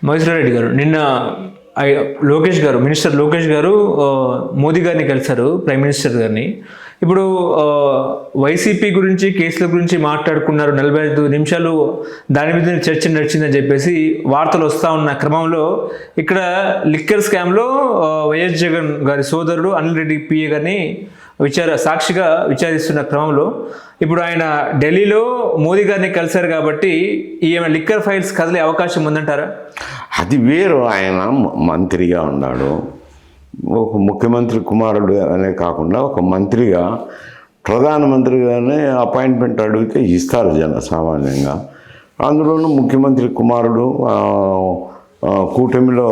మహేశ్వర రెడ్డి గారు నిన్న లోకేష్ గారు మినిస్టర్ లోకేష్ గారు మోదీ గారిని కలిశారు, ప్రైమ్ మినిస్టర్ గారిని. ఇప్పుడు వైసీపీ గురించి కేసుల గురించి మాట్లాడుకున్నారు 45 నిమిషాలు, దాని మీద చర్చ నడిచిందని చెప్పేసి వార్తలు వస్తూ ఉన్న క్రమంలో ఇక్కడ లిక్కర్ స్కామ్లో వైఎస్ జగన్ గారి సోదరుడు అనిల్ రెడ్డి పిఏ గారిని సాక్షిగా విచారిస్తున్న క్రమంలో ఇప్పుడు ఆయన ఢిల్లీలో మోదీ గారిని కలిశారు కాబట్టి ఈ లిక్కర్ ఫైల్స్ కదిలే అవకాశం ఉందంటారా? అది వేరు. ఆయన మంత్రిగా ఉన్నాడు, ఒక ముఖ్యమంత్రి కుమారుడు అనే కాకుండా ఒక మంత్రిగా ప్రధానమంత్రిగానే అపాయింట్మెంట్ అడిగితే ఇస్తారు సామాన్యంగా. అందులోనూ ముఖ్యమంత్రి కుమారుడు కూటమిలో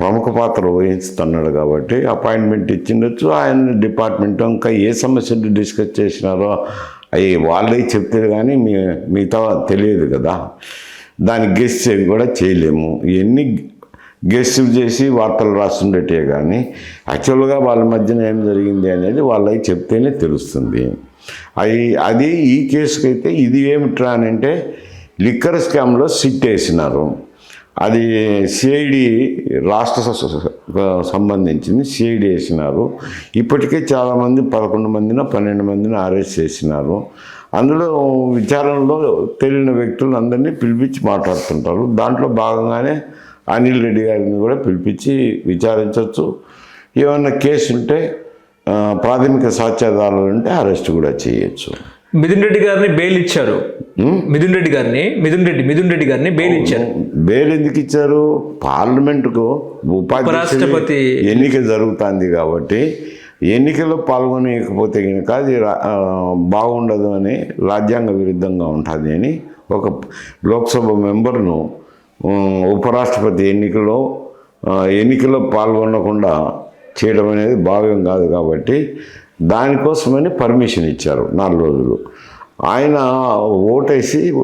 ప్రముఖ పాత్ర వహిస్తున్నాడు కాబట్టి అపాయింట్మెంట్ ఇచ్చిండొచ్చు. ఆయన డిపార్ట్మెంట్ ఇంకా ఏ సమస్యలు డిస్కస్ చేసినారో అవి వాళ్ళే చెప్తారు కానీ మిగతా తెలియదు కదా. దాన్ని గెస్ట్ కూడా చేయలేము. ఇవన్నీ గెస్టులు చేసి వార్తలు రాస్తుండేటే కానీ యాక్చువల్గా వాళ్ళ మధ్యన ఏం జరిగింది అనేది వాళ్ళకి చెప్తేనే తెలుస్తుంది. అది ఈ కేసుకైతే ఇది ఏమిట్రా అని అంటే లిక్కర్ స్కామ్లో సిట్ వేసినారు. అది సిఐడి రాష్ట్ర సంబంధించింది, సిఐడి వేసినారు. ఇప్పటికే చాలామంది 11 మందిన 12 మందిని అరెస్ట్ చేసినారు. అందులో విచారణలో తెలియని వ్యక్తులను అందరినీ పిలిపించి మాట్లాడుతుంటారు. దాంట్లో భాగంగానే అనిల్ రెడ్డి గారిని కూడా పిలిపించి విచారించవచ్చు. ఏమన్నా కేసు ఉంటే ప్రాథమిక సాక్ష్యాధారాలు ఉంటే అరెస్ట్ కూడా చేయొచ్చు. మిథున్ రెడ్డి గారిని బెయిల్ ఇచ్చారు. మిథున్ రెడ్డి గారిని బెయిల్ ఇచ్చారు. బెయిల్ ఎందుకు ఇచ్చారు? పార్లమెంటుకు ఉపరాష్ట్రపతి ఎన్నిక జరుగుతుంది కాబట్టి ఎన్నికల్లో పాల్గొనకపోతే కనుక అది బాగుండదు అని, రాజ్యాంగ విరుద్ధంగా ఉంటుంది అని ఒక లోక్సభ మెంబర్ను ఉపరాష్ట్రపతి ఎన్నికల్లో పాల్గొనకుండా చేయడం అనేది భావ్యం కాదు కాబట్టి దానికోసమని పర్మిషన్ ఇచ్చారు 4 రోజులు. ఆయన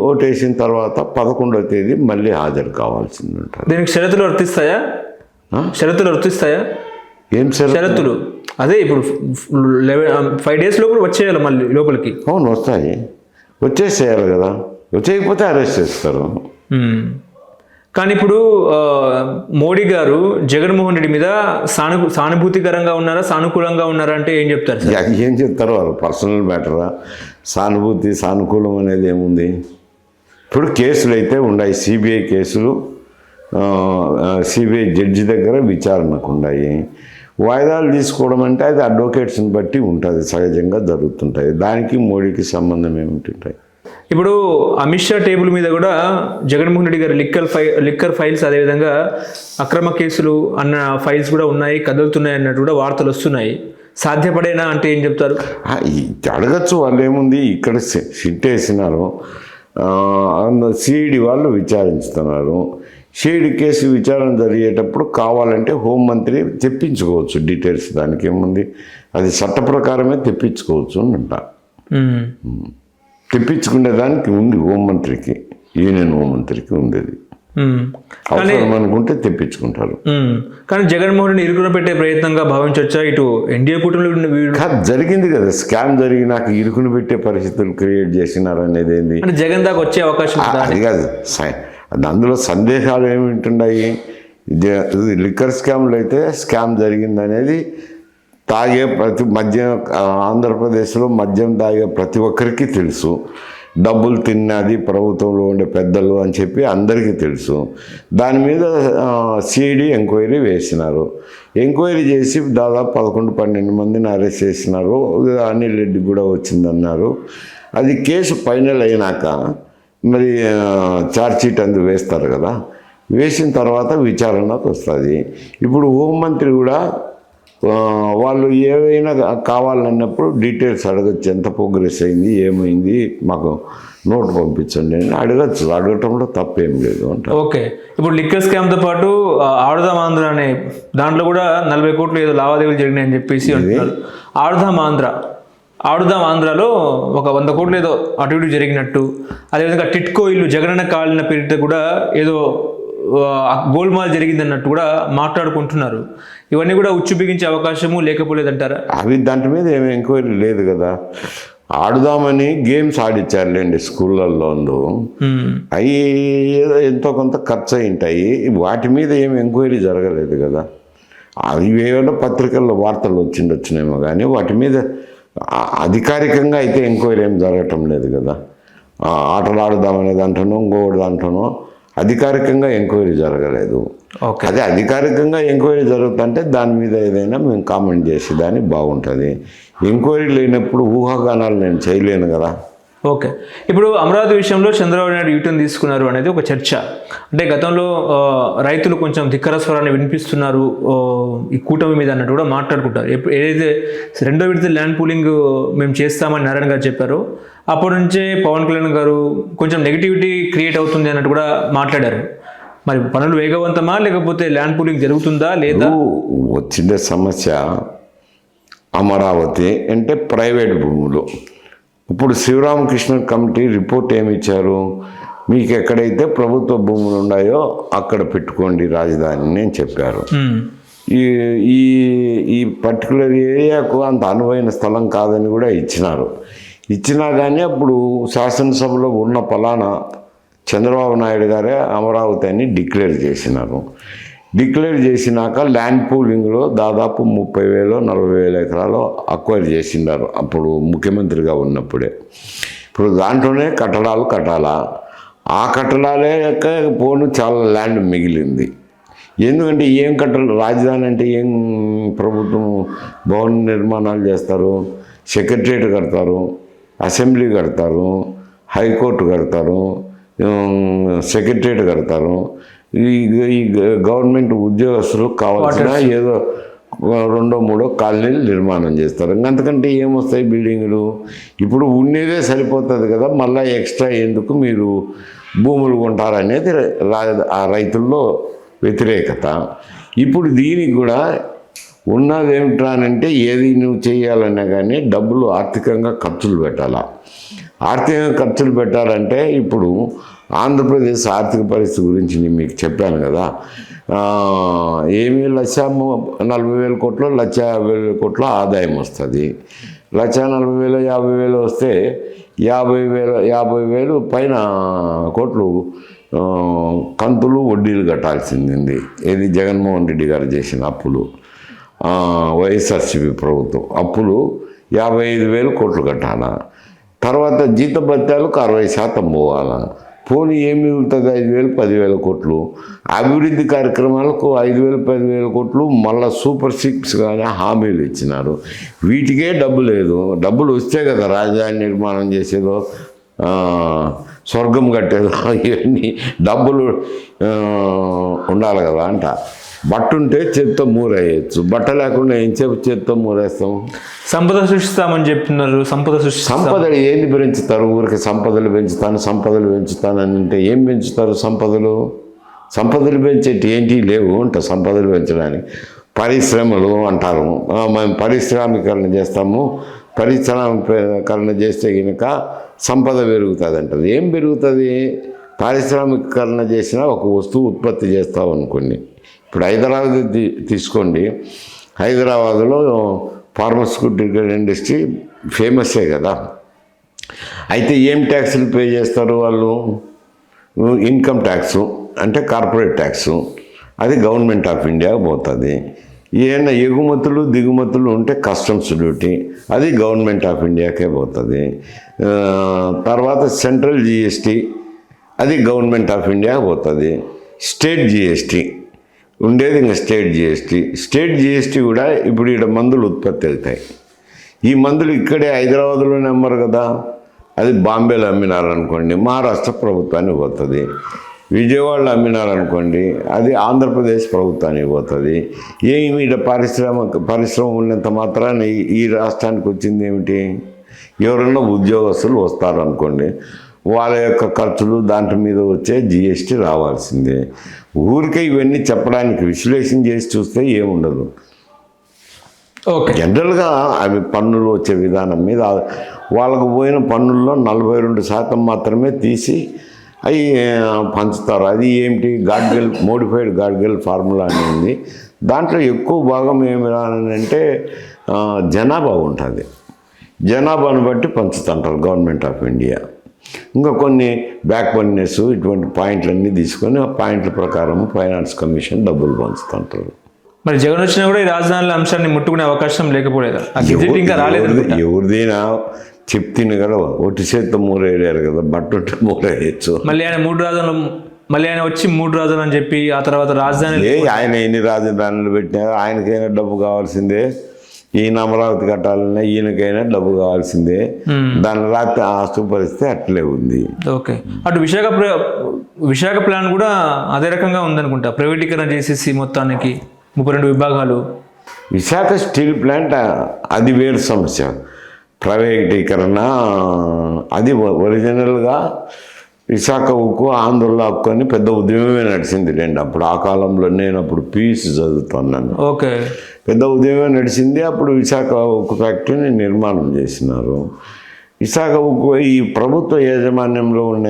ఓటేసిన తర్వాత 11వ తేదీ మళ్ళీ హాజరు కావాల్సింది ఉంటుంది. దీనికి షరతులు వర్తిస్తాయా? ఏం షరతులు? అదే ఇప్పుడు 5 days లోపల వచ్చేయాలి మళ్ళీ లోపలికి. అవును, వస్తాయి. వచ్చేసేయాలి కదా. వచ్చేయకపోతే అరెస్ట్ చేస్తారు. కానీ ఇప్పుడు మోడీ గారు జగన్మోహన్ రెడ్డి మీద సానుభూతికరంగా ఉన్నారా, సానుకూలంగా ఉన్నారా అంటే ఏం చెప్తారు సార్? ఏం చెప్తారు? వాళ్ళు పర్సనల్ మ్యాటరా. సానుకూలం అనేది ఏముంది? ఇప్పుడు కేసులు అయితే ఉన్నాయి, సిబిఐ కేసులు, సిబిఐ జడ్జి దగ్గర విచారణకు ఉన్నాయి. వాయిదాలు తీసుకోవడం అంటే అది అడ్వకేట్స్ని బట్టి ఉంటుంది, సహజంగా జరుగుతుంటాయి. దానికి మోడీకి సంబంధం ఏమిటి? ఇప్పుడు అమిత్ షా టేబుల్ మీద కూడా జగన్మోహన్ రెడ్డి గారి లిక్కర్ ఫైల్స్, అదేవిధంగా అక్రమ కేసులు అన్న ఫైల్స్ కూడా ఉన్నాయి, కదులుతున్నాయి అన్నట్టు కూడా వార్తలు వస్తున్నాయి. సాధ్యపడేనా అంటే ఏం చెప్తారు? అడగచ్చు. వాళ్ళు ఏముంది, ఇక్కడ సిట్ వేసినారు, సిఐడి వాళ్ళు విచారిస్తున్నారు. సిఐడి కేసు విచారణ జరిగేటప్పుడు కావాలంటే హోంమంత్రి తెప్పించుకోవచ్చు డీటెయిల్స్. దానికి ఏముంది, అది చట్ట ప్రకారమే తెప్పించుకోవచ్చు అని అంట. తెప్పించుకునే దానికి ఉంది హోంమంత్రికి, యూనియన్ హోంమంత్రికి ఉండేది. అవసరం అనుకుంటే తెప్పించుకుంటారు. కానీ జగన్మోహన్ రెడ్డి ఇరుకున పెట్టే ప్రయత్నంగా భావించవచ్చా? ఇటు ఎన్డీఏ కూటమిలో జరిగింది కదా స్కామ్, జరిగినాక ఇరుకుని పెట్టే పరిస్థితులు క్రియేట్ చేసినారు అనేది ఏంది? అంటే జగన్ దాకా వచ్చే అవకాశం అది కాదు. అందులో సందేహాలు ఏమింటున్నాయి? లిక్కర్ స్కామ్లో అయితే స్కామ్ జరిగిందనేది తాగే ఆంధ్రప్రదేశ్లో మద్యం తాగే ప్రతి ఒక్కరికి తెలుసు. డబ్బులు తిన్నది ప్రభుత్వంలో ఉండే పెద్దలు అని చెప్పి అందరికీ తెలుసు. దాని మీద సిఐడి ఎంక్వైరీ వేసినారు. ఎంక్వైరీ చేసి దాదాపు 11-12 మందిని అరెస్ట్ చేసినారు. అనిల్ రెడ్డి కూడా వచ్చిందన్నారు. అది కేసు ఫైనల్ అయినాక మరి ఛార్జ్షీట్ అందు వేస్తారు కదా. వేసిన తర్వాత విచారణకు వస్తుంది. ఇప్పుడు హోంమంత్రి కూడా వాళ్ళు ఏవైనా కావాలన్నప్పుడు డీటెయిల్స్ అడగచ్చు. ఎంత ప్రోగ్రెస్ అయింది, ఏమైంది, మాకు నోట్ పంపించండి అని అడగచ్చు. అడగటంలో తప్పేం లేదు అంట. ఓకే. ఇప్పుడు లిక్కర్ స్కామ్తో పాటు ఆడుదాం ఆంధ్ర అనే దాంట్లో కూడా 40 కోట్లు ఏదో లావాదేవీలు జరిగినాయని చెప్పేసి అంటున్నారు. ఆడుదాం ఆంధ్రాలో ఒక 100 కోట్లు ఏదో అటు ఇటు జరిగినట్టు, అదేవిధంగా టిట్కో ఇల్లు జగనన్న కాలిన పేరిట కూడా ఏదో గోల్మాల్ జరిగిందన్నట్టు కూడా మాట్లాడుకుంటున్నారు. ఇవన్నీ కూడా ఉచ్చు బిగించే అవకాశము లేకపోలేదంటారా? అవి దాంట్ మీద ఏమి ఎంక్వైరీ లేదు కదా. ఆడుదామని గేమ్స్ ఆడిచ్చారులేండి స్కూళ్ళల్లో. అవి ఏదో ఎంతో కొంత ఖర్చు అయి ఉంటాయి. వాటి మీద ఏం ఎంక్వైరీ జరగలేదు కదా. అవి ఏమైనా పత్రికల్లో వార్తలు వచ్చిండొచ్చినేమో కానీ వాటి మీద అధికారికంగా అయితే ఎంక్వైరీ ఏం జరగటం లేదు కదా. ఆటలు ఆడుదామనే దాంట్లోనో ఇంకోటి దాంట్లోనో అధికారికంగా ఎంక్వైరీ జరగలేదు. అదే అధికారికంగా ఎంక్వైరీ జరుగుతుంటే దాని మీద ఏదైనా మేము కామెంట్ చేసేదాన్ని బాగుంటుంది. ఎంక్వైరీ లేనప్పుడు ఊహాగానాలు నేను చేయలేను కదా. ఓకే, ఇప్పుడు అమరావతి విషయంలో చంద్రబాబు నాయుడు యూటర్న్ తీసుకున్నారు అనేది ఒక చర్చ. అంటే గతంలో రైతులు కొంచెం ధిక్కర స్వరాన్ని వినిపిస్తున్నారు ఈ కూటమి మీద అన్నట్టు కూడా మాట్లాడుకుంటారు. ఏదైతే 2వ విడత ల్యాండ్ పూలింగ్ మేము చేస్తామని నారాయణ గారు చెప్పారో అప్పటి నుంచే పవన్ కళ్యాణ్ గారు కొంచెం నెగిటివిటీ క్రియేట్ అవుతుంది అన్నట్టు కూడా మాట్లాడారు. మరి పనులు వేగవంతమా లేకపోతే ల్యాండ్ పూలింగ్ జరుగుతుందా లేదా? వచ్చిన సమస్య అమరావతి అంటే ప్రైవేట్ భూములు. ఇప్పుడు శివరామకృష్ణ కమిటీ రిపోర్ట్ ఏమి ఇచ్చారు? మీకు ఎక్కడైతే ప్రభుత్వ భూములు ఉన్నాయో అక్కడ పెట్టుకోండి రాజధానిని అని చెప్పారు. ఈ ఈ ఈ పర్టికులర్ ఏరియాకు అంత అనువైన స్థలం కాదని కూడా ఇచ్చినా కానీ అప్పుడు శాసనసభలో ఉన్న పలానా చంద్రబాబు నాయుడు గారే అమరావతి అని డిక్లేర్ చేసినారు. డిక్లేర్ చేసినాక ల్యాండ్ పూలింగ్లో దాదాపు 30,000-40,000 ఎకరాలు అక్వైర్ చేసినారు అప్పుడు ముఖ్యమంత్రిగా ఉన్నప్పుడే. ఇప్పుడు దాంట్లోనే కట్టడాలు కట్టాలా, ఆ కట్టడాలే పోను చాలా ల్యాండ్ మిగిలింది. ఎందుకంటే ఏం రాజధాని అంటే ఏం ప్రభుత్వం భవన నిర్మాణాలు చేస్తారు, సెక్రటరియట్ కడతారు, అసెంబ్లీ కడతారు, హైకోర్టు కడతారు, సెక్రటరియట్ కడతారు. ఈ గవర్నమెంట్ ఉద్యోగస్తులు కావాల్సిన ఏదో 2-3 కాలనీలు నిర్మాణం చేస్తారు. అంతకంటే ఏమొస్తాయి బిల్డింగులు? ఇప్పుడు ఉండేదే సరిపోతుంది కదా, మళ్ళీ ఎక్స్ట్రా ఎందుకు మీరు భూములు కొంటారనేది ఆ రైతుల్లో వ్యతిరేకత. ఇప్పుడు దీనికి కూడా ఉన్నది ఏమిటానంటే ఏది నువ్వు చేయాలన్నా కానీ డబ్బులు ఆర్థికంగా ఖర్చులు పెట్టాలా. ఆర్థికంగా ఖర్చులు పెట్టాలంటే ఇప్పుడు ఆంధ్రప్రదేశ్ ఆర్థిక పరిస్థితి గురించి నేను మీకు చెప్పాను కదా. ఏమి 1,40,000 కోట్లు 1,50,000 కోట్ల ఆదాయం వస్తుంది. 1,40,000 50,000 వస్తే 50,000 పైన కోట్లు కంతులు వడ్డీలు కట్టాల్సింది. ఏది జగన్మోహన్ రెడ్డి గారు చేసిన అప్పులు, వైఎస్ఆర్సీపీ ప్రభుత్వం అప్పులు 55,000 కోట్లు కట్టాలా. తర్వాత జీతభత్యాలకు 60% పోవాలా. పోనీ ఏం మిగులుతుంది? 5,000 10,000 కోట్లు. అభివృద్ధి కార్యక్రమాలకు 5,000 10,000 కోట్లు మళ్ళీ సూపర్ 6 కానీ హామీలు ఇచ్చినారు. వీటికే డబ్బు లేదు. డబ్బులు వస్తే కదా రాజధాని నిర్మాణం చేసేదో, స్వర్గం కట్టేదో. ఇవన్నీ డబ్బులు ఉండాలి కదా అంట. బట్ట ఉంటే చేత్తో మూరేయచ్చు, బట్ట లేకుండా ఏం చేత్తో మూరేస్తాం? సంపద సృష్టిస్తామని చెప్తున్నారు. సంపద ఏంది పెంచుతారు? ఊరికి సంపదలు పెంచుతాను అని అంటే ఏం పెంచుతారు? సంపదలు పెంచేటి ఏంటి లేవు అంట. సంపదలు పెంచడానికి పరిశ్రమలు అంటారు. మేము పారిశ్రామికరణ చేస్తాము, పారిశ్రామికరణ చేస్తే కనుక సంపద పెరుగుతుంది అంటారు. ఏం పెరుగుతుంది? పారిశ్రామికరణ చేసినా ఒక వస్తువు ఉత్పత్తి చేస్తాం అనుకోండి. ఇప్పుడు హైదరాబాద్ తీసుకోండి. హైదరాబాద్లో ఫార్మాస్యూటికల్ ఇండస్ట్రీ ఫేమస్సే కదా. అయితే ఏం ట్యాక్సులు పే చేస్తారు వాళ్ళు? ఇన్కమ్ ట్యాక్సు అంటే కార్పొరేట్ ట్యాక్సు, అది గవర్నమెంట్ ఆఫ్ ఇండియాకి పోతుంది. ఏమైనా ఎగుమతులు దిగుమతులు ఉంటే కస్టమ్స్ డ్యూటీ, అది గవర్నమెంట్ ఆఫ్ ఇండియాకే పోతుంది. తర్వాత సెంట్రల్ జిఎస్టీ, అది గవర్నమెంట్ ఆఫ్ ఇండియాకి పోతుంది. స్టేట్ జిఎస్టీ ఉండేది ఇంకా స్టేట్ జిఎస్టీ కూడా ఇప్పుడు ఇక్కడ మందులు ఉత్పత్తి అవుతాయి. ఈ మందులు ఇక్కడే హైదరాబాద్లోనే అమ్మరు కదా, అది బాంబేలో అమ్మినారనుకోండి మహారాష్ట్ర ప్రభుత్వానికి పోతుంది. విజయవాడలో అమ్మినారనుకోండి అది ఆంధ్రప్రదేశ్ ప్రభుత్వానికి పోతుంది. ఏమి ఇక్కడ పరిశ్రమ ఉన్నంత మాత్రాన ఈ రాష్ట్రానికి వచ్చింది ఏమిటి? ఎవరన్నా ఉద్యోగస్తులు వస్తారనుకోండి, వాళ్ళ యొక్క ఖర్చులు దాంట్లో మీద వచ్చే జిఎస్టీ రావాల్సిందే. ఊరికే ఇవన్నీ చెప్పడానికి విశ్లేషణ చేసి చూస్తే ఏముండదు. ఓకే, జనరల్గా అవి పన్నులు వచ్చే విధానం మీద వాళ్ళకు పోయిన పన్నుల్లో 42% మాత్రమే తీసి అవి పంచుతారు. అది ఏమిటి? మోడిఫైడ్ గాడ్గిల్ ఫార్ములా అనేది. దాంట్లో ఎక్కువ భాగం ఏమి అంటే జనాభా ఉంటుంది. జనాభాను బట్టి పంచుతుంటారు గవర్నమెంట్ ఆఫ్ ఇండియా. ఇంకా కొన్ని బ్యాక్ బర్నెస్ ఇటువంటి పాయింట్లన్నీ తీసుకొని ఆ పాయింట్ల ప్రకారం ఫైనాన్స్ కమిషన్ డబ్బులు పంచుతుంటారు. మరి జగన్ వచ్చినా కూడా ఈ రాజధానుల అంశాన్ని ముట్టుకునే అవకాశం లేకపోలేదా? ఆ గెజెట్ ఇంకా రాలేదు. ఎవరిదైనా చెప్తిని కదా, ఒట్టి చేత్తో మూరేయారు కదా, బట్టుంటే మూరేయచ్చు. మళ్ళీ ఆయన వచ్చి 3 రాజధానులు అని చెప్పి ఆ తర్వాత రాజధాని ఆయన ఎన్ని రాజధానులు పెట్టినారు, ఆయనకైనా డబ్బు కావాల్సిందే. ఈయన అమరావతి కట్టాలన్నా ఈయనకైనా డబ్బు కావాల్సిందే. దాని రాత్రి ఆస్తు పరిస్థితి అట్లే ఉంది. ఓకే, అటు విశాఖ ప్లాన్ కూడా అదే రకంగా ఉందనుకుంటా. ప్రైవేటీకరణ చేసేసి మొత్తానికి 32 విభాగాలు. విశాఖ స్టీల్ ప్లాంట్ అది వేరు సమస్య. ప్రైవేటీకరణ అది ఒరిజినల్గా విశాఖ ఉక్కు ఆంధ్రలో హక్కు అని పెద్ద ఉద్యమమే నడిచింది రెండు. అప్పుడు ఆ కాలంలో నేను అప్పుడు పీయూసీ చదువుతున్నాను. ఓకే, పెద్ద ఉద్యమమే నడిచింది. అప్పుడు విశాఖ ఉక్కు ఫ్యాక్టరీని నిర్మాణం చేసినారు. విశాఖ ఉక్కు ఈ ప్రభుత్వ యాజమాన్యంలో ఉన్న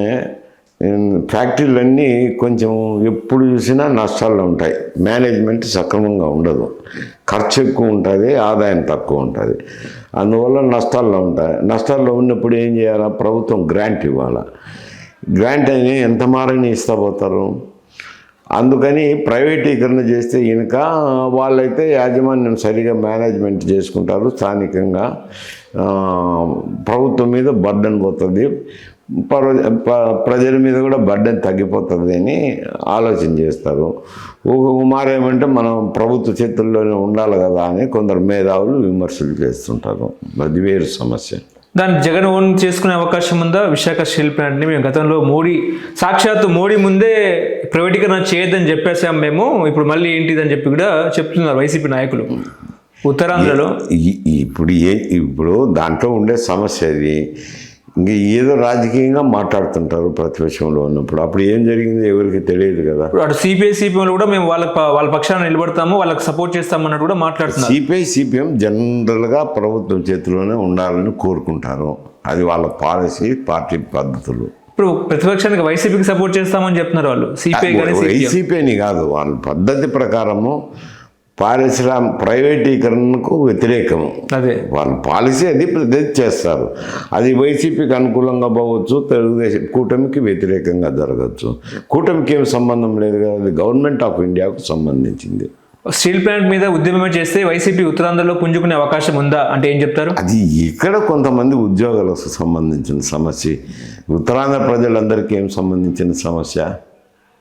ఫ్యాక్టరీలన్నీ కొంచెం ఎప్పుడు చూసినా నష్టాల్లో ఉంటాయి. మేనేజ్మెంట్ సక్రమంగా ఉండదు, ఖర్చు ఎక్కువ ఉంటుంది, ఆదాయం తక్కువ ఉంటుంది. అందువల్ల నష్టాల్లో ఉంటాయి. నష్టాల్లో ఉన్నప్పుడు ఏం చేయాలా? ప్రభుత్వం గ్రాంట్ ఇవ్వాలి. గ్రాంట్ అని ఎంత మారని ఇస్తా పోతారు. అందుకని ప్రైవేటీకరణ చేస్తే ఇనుక వాళ్ళైతే యాజమాన్యం సరిగా మేనేజ్మెంట్ చేసుకుంటారు. స్థానికంగా ప్రభుత్వం మీద బర్డెన్ పోతుంది, ప్రజల మీద కూడా బర్డెన్ తగ్గిపోతుంది అని ఆలోచన చేస్తారు. మారేమంటే మనం ప్రభుత్వ చేతుల్లోనే ఉండాలి కదా అని కొందరు మేధావులు విమర్శలు చేస్తుంటారు. అది వేరు సమస్య. దాన్ని జగన్ ఓన్ చేసుకునే అవకాశం ఉందా? విశాఖ స్టీల్ ప్లాంట్ని మేము గతంలో సాక్షాత్తు మోడీ ముందే ప్రైవేటీకరణ చేయొద్దని చెప్పేసాం మేము, ఇప్పుడు మళ్ళీ ఏంటిదని చెప్పి కూడా చెప్తున్నారు వైసీపీ నాయకులు ఉత్తరాంధ్రలో. ఇప్పుడు దాంట్లో ఉండే సమస్య అది. ఇంక ఏదో రాజకీయంగా మాట్లాడుతుంటారు ప్రతిపక్షంలో ఉన్నప్పుడు. అప్పుడు ఏం జరిగింది ఎవరికి తెలియదు కదా. అటు సిపిఐ సిపిఎం కూడా మేము వాళ్ళ పక్షాన నిలబడతాము, వాళ్ళకి సపోర్ట్ చేస్తామన్నట్టు కూడా మాట్లాడుతున్నారు. సిపిఐ సిపిఎం జనరల్గా ప్రభుత్వం చేతిలోనే ఉండాలని కోరుకుంటారు. అది వాళ్ళ పాలసీ, పార్టీ పద్ధతులు. ఇప్పుడు ప్రతిపక్షానికి వైసీపీకి సపోర్ట్ చేస్తామని చెప్తున్నారు వాళ్ళు. వైసీపీని కాదు, వాళ్ళ పద్ధతి ప్రకారము ప్రైవేటీకరణకు వ్యతిరేకము. అదే వాళ్ళ పాలసీ అది చేస్తారు. అది వైసీపీకి అనుకూలంగా పోవచ్చు, తెలుగుదేశం కూటమికి వ్యతిరేకంగా జరగచ్చు. కూటమికి ఏం సంబంధం లేదు కదా, అది గవర్నమెంట్ ఆఫ్ ఇండియాకు సంబంధించింది. స్టీల్ ప్లాంట్ మీద ఉద్యమమే చేస్తే వైసీపీ ఉత్తరాంధ్రలో పుంజుకునే అవకాశం ఉందా అంటే ఏం చెప్తారు? అది ఇక్కడ కొంతమంది ఉద్యోగాలకు సంబంధించిన సమస్య, ఉత్తరాంధ్ర ప్రజలందరికీ ఏం సంబంధించిన సమస్య.